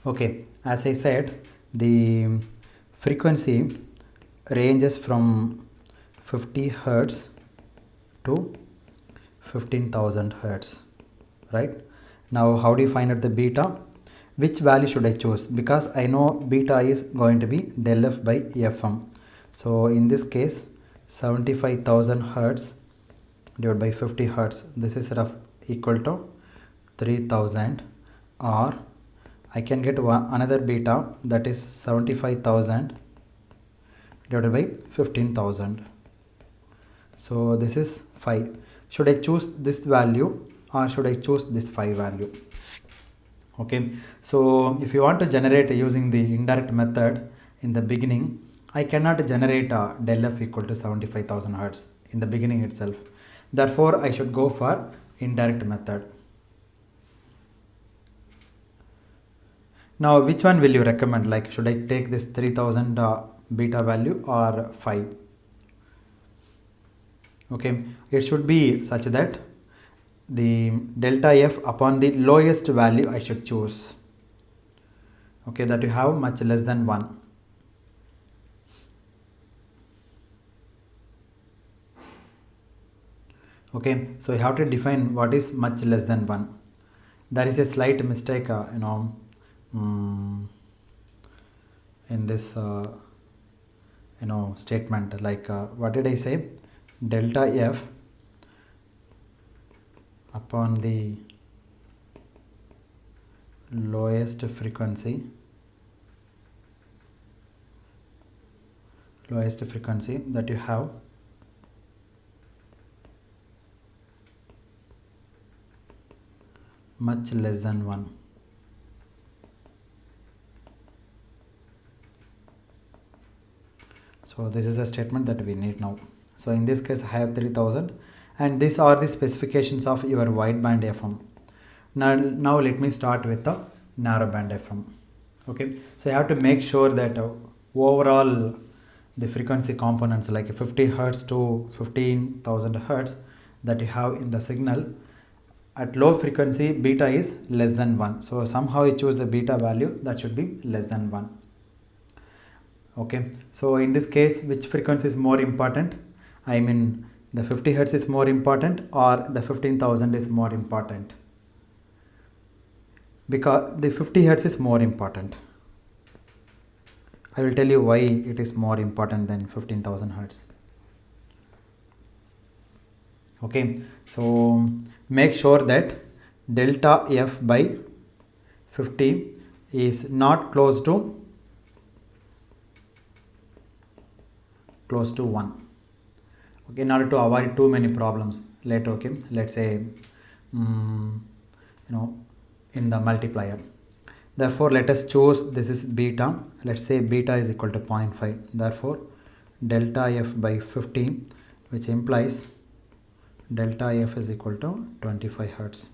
Okay, as I said, the frequency ranges from 50 hertz to 15,000 hertz, right? Now how do you find out the beta? Which value should I choose? Because I know beta is going to be del f by fm. So in this case 75,000 hertz divided by 50 hertz, this is rough equal to 3000, or I can get another beta, that is 75,000 divided by 15,000. So this is 5. Should I choose this value or should I choose this 5 value? Okay, so if you want to generate using the indirect method, in the beginning I cannot generate del f equal to 75,000 hertz in the beginning itself. Therefore I should go for indirect method. Now which one will you recommend? Like, should I take this 3000 beta value or 5? Okay, it should be such that the delta f upon the lowest value I should choose. Okay, that you have much less than 1. Okay, so you have to define what is much less than 1. There is a slight mistake in this statement. Like, what did I say? Delta f upon the lowest frequency that you have much less than 1. So this is the statement that we need now. So in this case I have 3000, and these are the specifications of your wideband FM. Now let me start with the narrowband FM. Okay, so you have to make sure that overall the frequency components like 50 hertz to 15,000 hertz that you have in the signal, at low frequency beta is less than 1. So somehow you choose the beta value that should be less than 1. Okay, so in this case which frequency is more important? I mean, the 50 hertz is more important or the 15,000 is more important? Because the 50 hertz is more important. I will tell you why it is more important than 15,000 hertz. Okay, so make sure that delta f by 50 is not close to 1. Okay, in order to avoid too many problems later. Okay, let's say in the multiplier. Therefore let us choose, this is beta, let's say beta is equal to 0.5. Therefore delta f by 15, which implies delta f is equal to 25 hertz.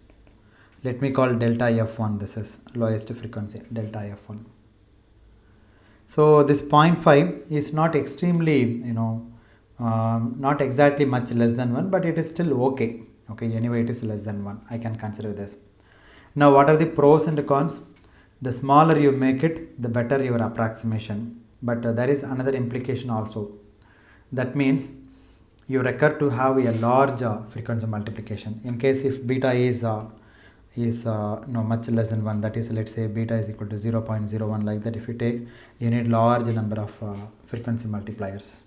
Let me call delta f1, this is lowest frequency, delta f1. So this 0.5 is not extremely not exactly much less than 1, but it is still okay. Okay, anyway it is less than 1, I can consider this. Now what are the pros and cons? The smaller you make it, the better your approximation. But there is another implication also. That means you require to have a large frequency multiplication. In case if beta is much less than 1, that is, let's say beta is equal to 0.01, like that, if you take, you need large number of frequency multipliers.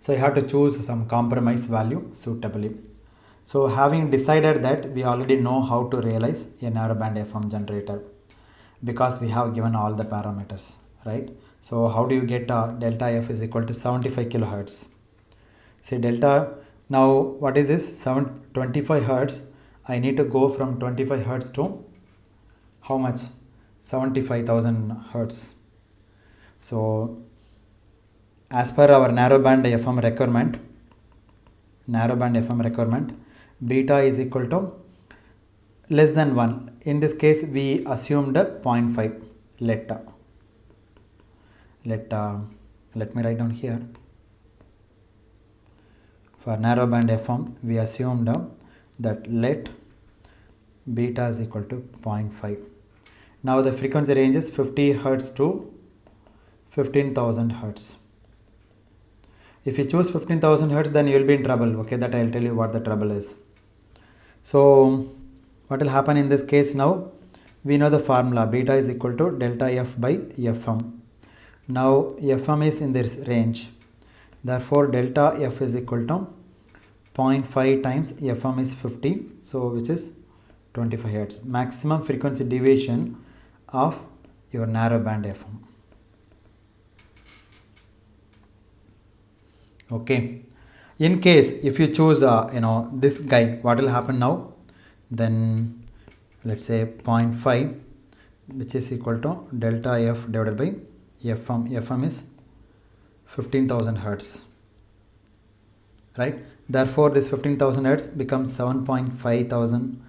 So you have to choose some compromise value suitably. So having decided that, we already know how to realize a narrowband FM generator because we have given all the parameters, right? So how do you get delta f is equal to 75 kilohertz? See delta, now what is this? 25 hertz. I need to go from 25 hertz to how much? 75,000 hertz. So as per our narrowband FM requirement, beta is equal to less than 1. In this case we assumed 0.5. Let me write down here. For narrowband FM we assumed that let beta is equal to 0.5. Now the frequency range is 50 Hertz to 15,000 Hertz. If you choose 15,000 Hertz, then you will be in trouble. Okay, that I'll tell you what the trouble is. So what will happen in this case now? We know the formula, beta is equal to delta F by Fm. Now Fm is in this range. Therefore delta F is equal to 0.5 times Fm is 50. So which is 25 Hertz. Maximum frequency deviation of your narrow band FM. Okay, in case if you choose this guy, what will happen now? Then let's say 0.5, which is equal to delta F divided by Fm. Fm is 15,000 Hertz, right? Therefore this 15,000 Hertz becomes 7.5 thousand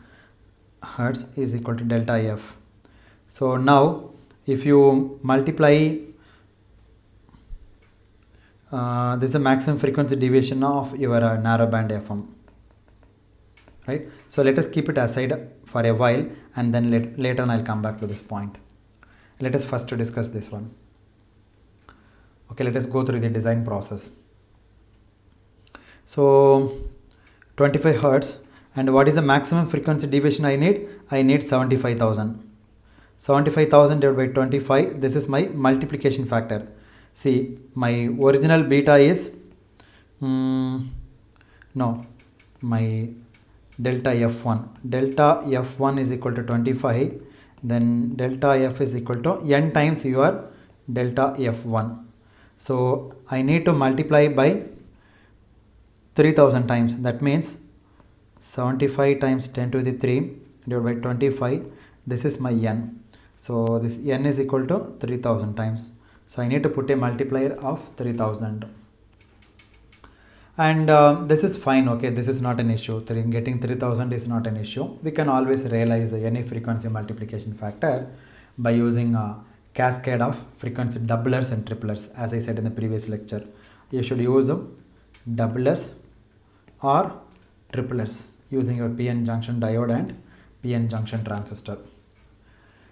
Hertz is equal to delta F. So now if you multiply this is the maximum frequency deviation of your narrow band FM, right? So let us keep it aside for a while, and then later on I'll come back to this point. Let us first discuss this one. Okay, let us go through the design process. So 25 Hertz, and what is the maximum frequency deviation I need? I need 75,000. 75,000 divided by 25, this is my multiplication factor. See, my original beta is my delta F1. Delta F1 is equal to 25. Then delta F is equal to n times your delta F1. So I need to multiply by 3000 times. That means 75 times 10 to the 3 divided by 25. This is my n. So this n is equal to 3000 times. So I need to put a multiplier of 3000. And this is fine. Okay, this is not an issue. Getting 3000 is not an issue. We can always realize any frequency multiplication factor by using a cascade of frequency doublers and triplers. As I said in the previous lecture, you should use doublers or triplers using your PN junction diode and PN junction transistor.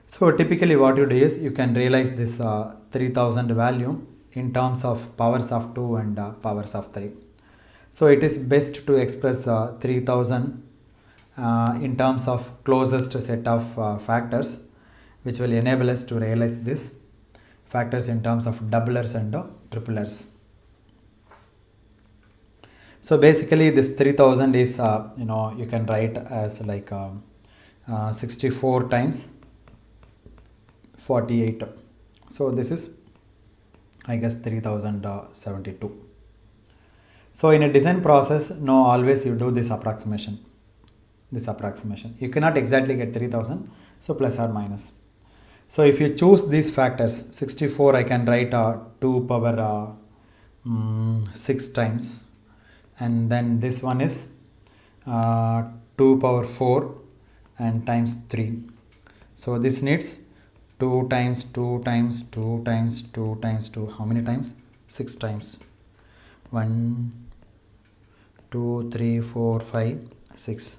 So typically what you do is you can realize this 3000 value in terms of powers of 2 and powers of 3. So it is best to express 3000 in terms of closest set of factors, which will enable us to realize this factors in terms of doublers and triplers. So basically this 3000 is you can write as like 64 times 48. So this is, I guess, 3072. So in a design process, no, always you do this approximation. You cannot exactly get 3000, so plus or minus. So if you choose these factors, 64 I can write 2 power 6 times, and then this one is 2 power 4 and times 3. So this needs 2 times 2 times 2 times 2 times 2. How many times? 6 times. 1, 2, 3, 4, 5, 6.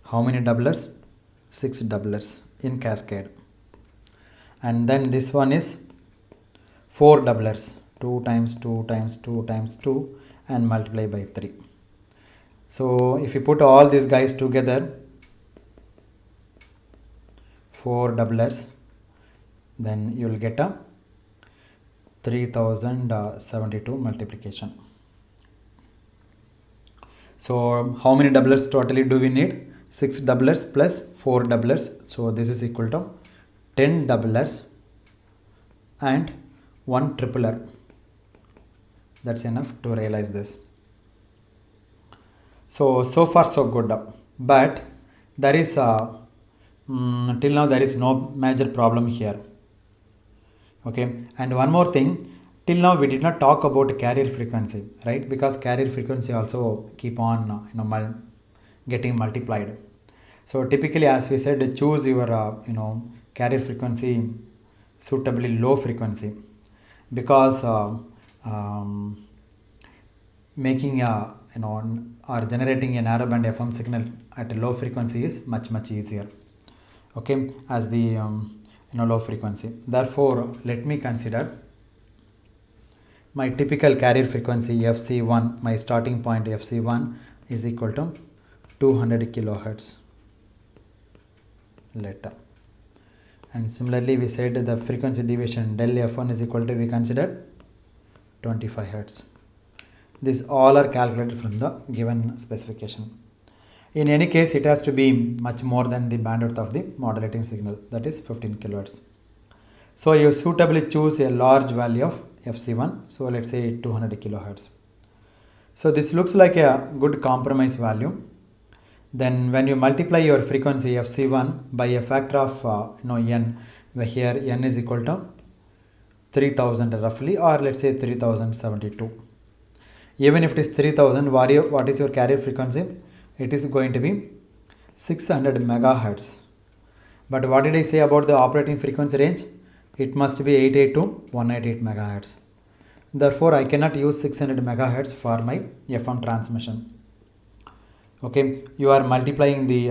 How many doublers? 6 doublers in cascade. And then this one is 4 doublers. 2 times 2 times 2 times 2 and multiply by 3. So if you put all these guys together, 4 doublers, then you will get a 3072 multiplication. So how many doublers totally do we need? 6 doublers plus 4 doublers. So this is equal to 10 doublers and 1 tripler. That's enough to realize this. So far so good. But there is till now there is no major problem here. Okay, and one more thing, till now we did not talk about carrier frequency, right? Because carrier frequency also keep on getting multiplied. So typically, as we said, choose your carrier frequency suitably low frequency, because making or generating a narrowband FM signal at a low frequency is much easier. okay, as the low frequency. Therefore, let me consider my typical carrier frequency FC1, my starting point FC1 is equal to 200 kilohertz. Later. And similarly, we said the frequency deviation del F1 is equal to, we consider 25 hertz. These all are calculated from the given specification. In any case, it has to be much more than the bandwidth of the modulating signal, that is 15 kilohertz. So you suitably choose a large value of FC1. So let's say 200 kilohertz. So this looks like a good compromise value. Then when you multiply your frequency FC1 by a factor of n, where here n is equal to 3000 roughly, or let's say 3072. Even if it is 3000, what is your carrier frequency? It is going to be 600 megahertz. But what did I say about the operating frequency range? It must be 88 to 188 megahertz. Therefore, I cannot use 600 megahertz for my FM transmission. Okay, you are multiplying the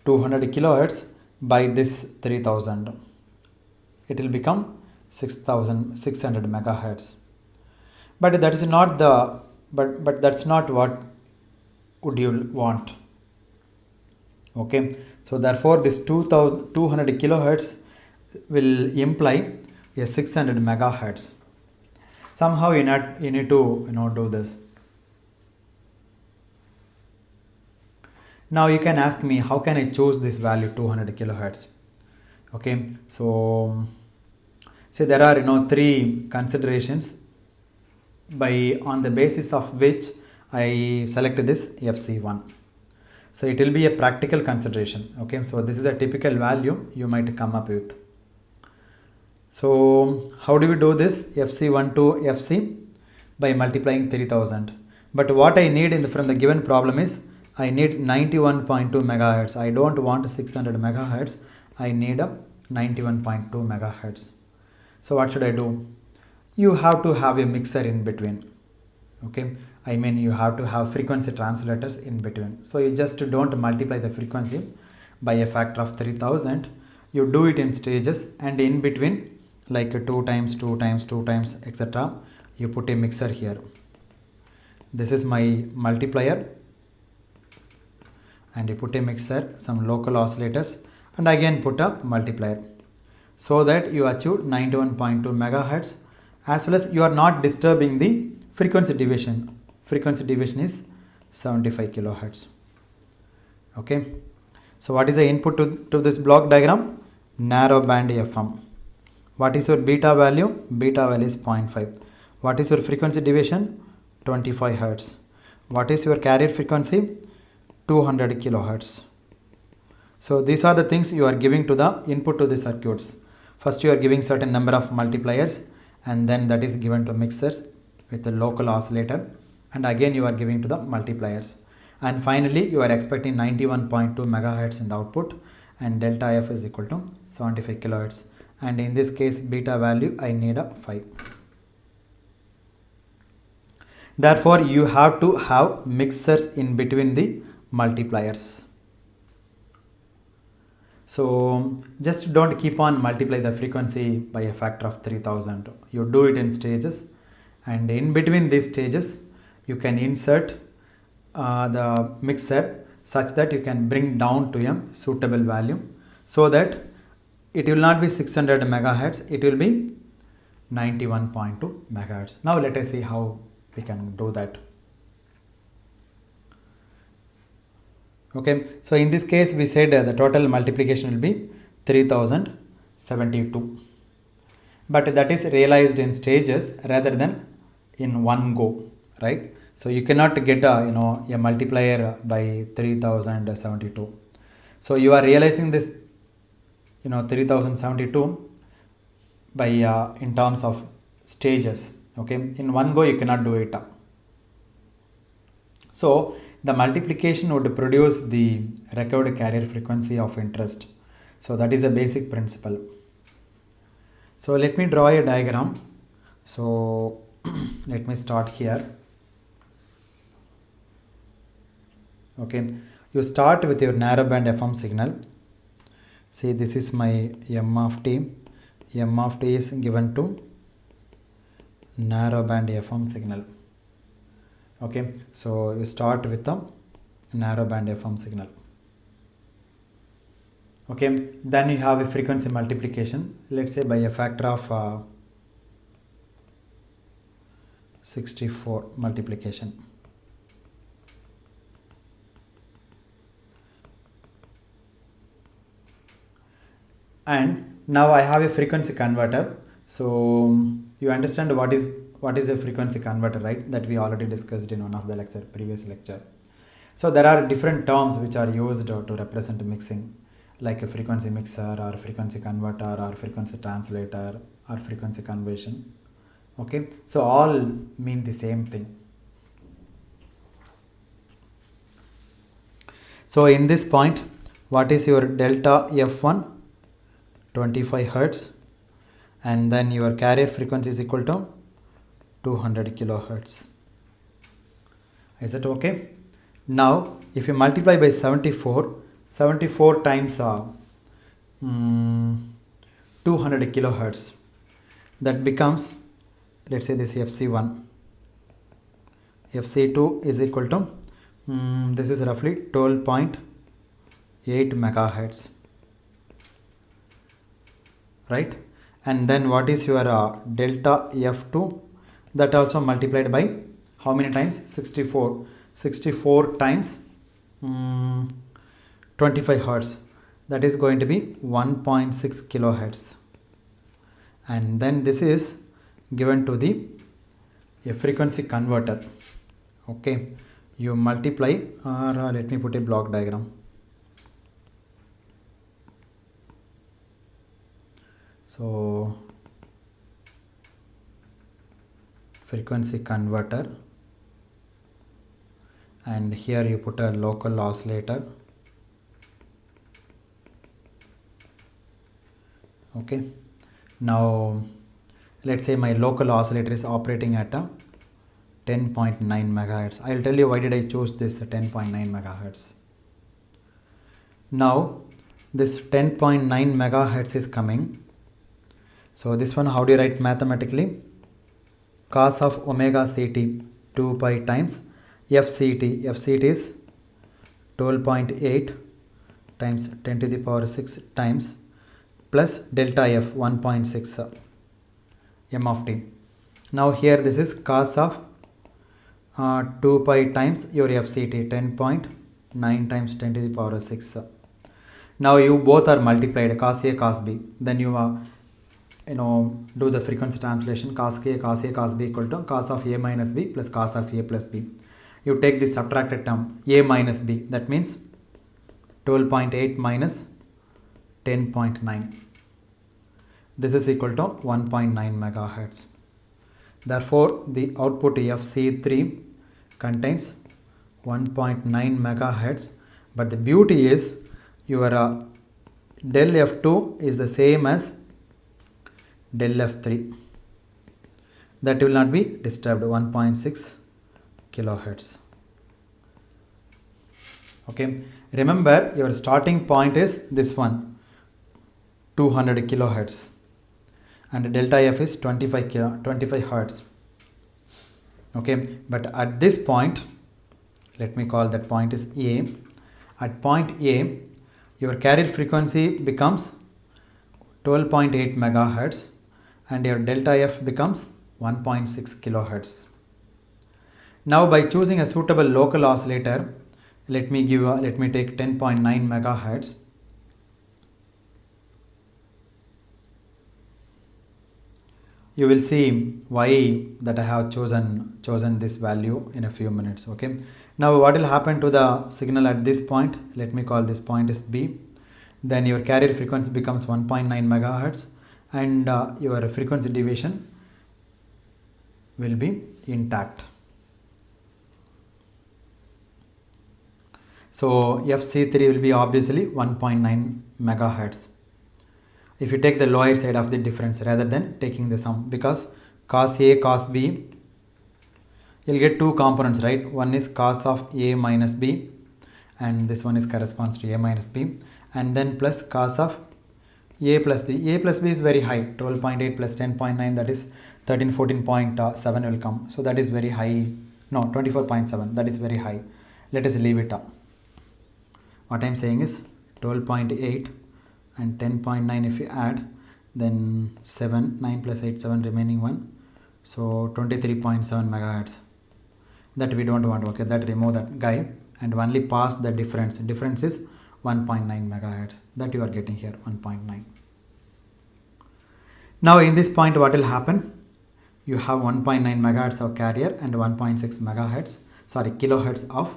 200 kilohertz by this 3000. It will become 6600 megahertz. But that is not the but that's not what would you want. Okay, so therefore this 200 kilohertz will imply a 600 megahertz. Somehow you need to do this. Now you can ask me, how can I choose this value 200 kilohertz? Okay, so say there are three considerations on the basis of which I select this FC1. So it will be a practical consideration. Okay, so this is a typical value you might come up with. So how do we do this FC1 to FC? By multiplying 3000. But what I need from the given problem is, I need 91.2 megahertz. I don't want 600 megahertz. I need a 91.2 megahertz. So what should I do? You have to have a mixer in between. Okay, I mean you have to have frequency translators in between. So you just don't multiply the frequency by a factor of 3000. You do it in stages, and in between, like 2 times, 2 times, 2 times, etc. You put a mixer here. This is my multiplier, and you put a mixer, some local oscillators, and again put a multiplier, so that you achieve 91.2 megahertz, as well as you are not disturbing the frequency deviation. Frequency deviation is 75 kilohertz. Okay, so what is the input to this block diagram? Narrow band FM. What is your beta value? Beta value is 0.5. What is your frequency deviation? 25 hertz. What is your carrier frequency? 200 kilohertz. So these are the things you are giving to the input to the circuits. First you are giving certain number of multipliers, and then that is given to mixers with a local oscillator, and again you are giving to the multipliers, and finally you are expecting 91.2 megahertz in the output, and delta F is equal to 75 kilohertz, and in this case beta value I need a 5. Therefore you have to have mixers in between the multipliers. So just don't keep on multiply the frequency by a factor of 3000. You do it in stages, and in between these stages you can insert the mixer such that you can bring down to a suitable value, so that it will not be 600 megahertz, it will be 91.2 megahertz. Now let us see how we can do that. Okay, so in this case we said the total multiplication will be 3072, but that is realized in stages rather than in one go, right? So you cannot get a multiplier by 3072. So you are realizing this 3072 by in terms of stages. Okay, in one go you cannot do it. So the multiplication would produce the recovered carrier frequency of interest. So that is a basic principle. So let me draw a diagram. So let me start here. Okay, you start with your narrowband FM signal. See, this is my m of t. M of t is given to narrow band FM signal. Okay, so you start with the narrow band FM signal. Okay, then you have a frequency multiplication, let's say by a factor of 64 multiplication. And now I have a frequency converter. So you understand what is a frequency converter, right? That we already discussed in one of the previous lecture. So there are different terms which are used to represent mixing, like a frequency mixer or frequency converter or frequency translator or frequency conversion. Okay, so all mean the same thing. So in this point, what is your delta F1? 25 Hertz, and then your carrier frequency is equal to 200 kilohertz. Is that okay? Now if you multiply by 74 times 200 kilohertz, that becomes, let's say this FC1, FC2 is equal to this is roughly 12.8 megahertz, right? And then what is your delta F2? That also multiplied by how many times? 64 times 25 hertz, that is going to be 1.6 kilohertz. And then this is given to the frequency converter. Okay, you multiply, or let me put a block diagram. So frequency converter, and here you put a local oscillator. Okay, now let's say my local oscillator is operating at a 10.9 megahertz. I'll tell you why did I choose this 10.9 megahertz. Now this 10.9 megahertz is coming. So this one, how do you write mathematically? Cos of omega ct 2 pi times fct. Fct is 12.8 times 10 to the power 6 times plus delta f 1.6 m of t. Now here this is cos of 2 pi times your fct, 10.9 times 10 to the power 6. Now you both are multiplied, cos a cos b. Then you do the frequency translation, cos a cos b equal to cos of a minus b plus cos of a plus b. You take the subtracted term a minus b, that means 12.8 minus 10.9. This is equal to 1.9 megahertz. Therefore the output FC3 contains 1.9 megahertz. But the beauty is your del F2 is the same as del F3, that will not be disturbed, 1.6 kilohertz. Okay, remember your starting point is this one, 200 kilohertz, and delta F is 25 hertz. Okay, but at this point, let me call that point is A. At point A, your carrier frequency becomes 12.8 megahertz and your delta F becomes 1.6 kilohertz. Now by choosing a suitable local oscillator, let me take 10.9 megahertz. You will see why that I have chosen this value in a few minutes. Okay, now what will happen to the signal at this point? Let me call this point is B. Then your carrier frequency becomes 1.9 megahertz and your frequency deviation will be intact. So FC3 will be obviously 1.9 megahertz. If you take the lower side of the difference rather than taking the sum, because cos A cos B, you'll get two components, right? One is cos of A minus B and this one is corresponds to A minus B, and then plus cos of a plus b. A plus b is very high, 12.8 plus 10.9, that is 14.7 will come. So that is very high. No, 24.7, that is very high. Let us leave it up. What I am saying is 12.8 and 10.9 if you add, then 7, 9 plus 8, 7, remaining 1. So 23.7 megahertz. That we don't want, okay, that remove that guy and only pass the difference. Difference is 1.9 megahertz. That you are getting here, 1.9. Now in this point what will happen? You have 1.9 megahertz of carrier and 1.6 megahertz, sorry, kilohertz of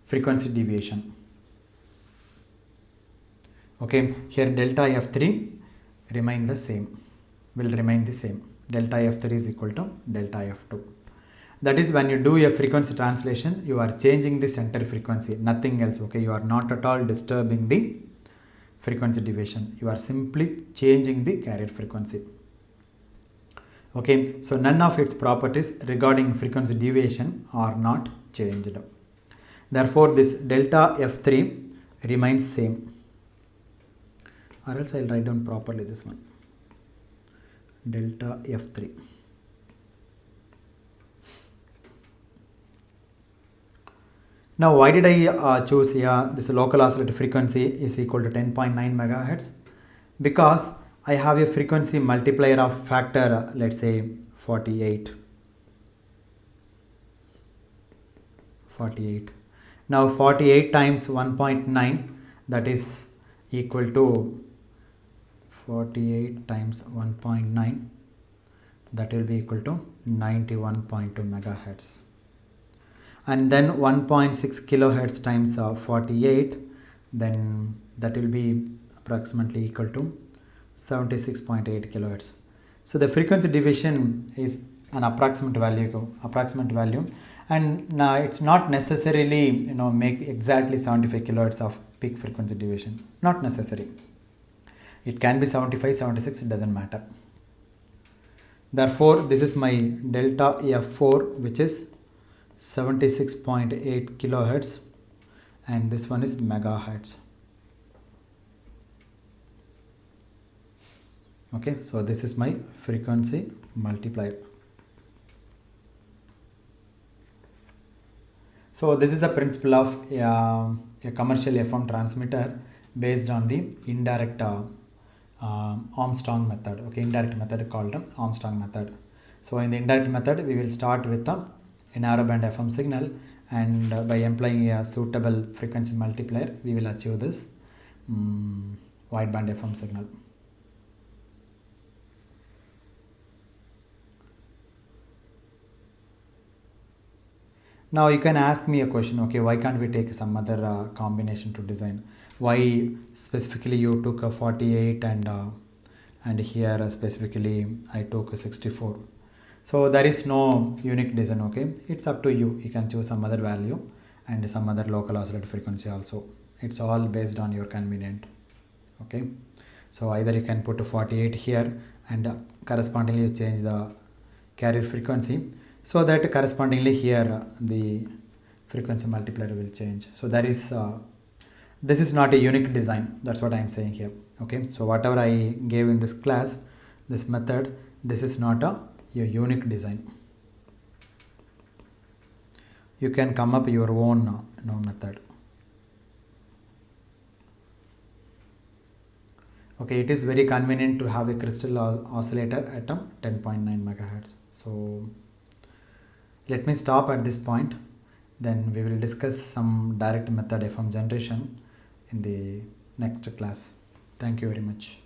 frequency deviation. Okay, here delta f3 remain the same, will remain the same. Delta f3 is equal to delta f2. That is, when you do a frequency translation, you are changing the center frequency, nothing else. Okay, you are not at all disturbing the frequency deviation. You are simply changing the carrier frequency. Okay, so none of its properties regarding frequency deviation are not changed. Therefore, this delta f3 remains same. Or else I will write down properly this one. Delta f3. Now, why did I choose here this local oscillator frequency is equal to 10.9 megahertz? Because I have a frequency multiplier of factor, let's say 48. Now 48 times 1.9, that is equal to 48 times 1.9, that will be equal to 91.2 megahertz. And then 1.6 kilohertz times 48, then that will be approximately equal to 76.8 kilohertz. So the frequency deviation is an approximate value, and now it's not necessarily make exactly 75 kilohertz of peak frequency deviation, not necessary. It can be 75, 76, it doesn't matter. Therefore, this is my delta f4, which is 76.8 kilohertz, and this one is megahertz. Okay, so this is my frequency multiplier. So this is the principle of a commercial FM transmitter based on the indirect Armstrong method. Okay, indirect method called Armstrong method. So in the indirect method, we will start with a narrowband FM signal, and by employing a suitable frequency multiplier, we will achieve this wideband FM signal. Now you can ask me a question, okay, why can't we take some other combination to design? Why specifically you took a 48 and here specifically I took a 64? So there is no unique design, okay? It's up to you. You can choose some other value and some other local oscillator frequency also. It's all based on your convenient, okay? So either you can put a 48 here and correspondingly you change the carrier frequency, so that correspondingly here the frequency multiplier will change. So that is this is not a unique design, that's what I am saying here. Okay, so whatever I gave in this class, this method, this is not a unique design. You can come up your own method. Okay, it is very convenient to have a crystal oscillator at 10.9 megahertz. So let me stop at this point, then we will discuss some direct method FM generation in the next class. Thank you very much.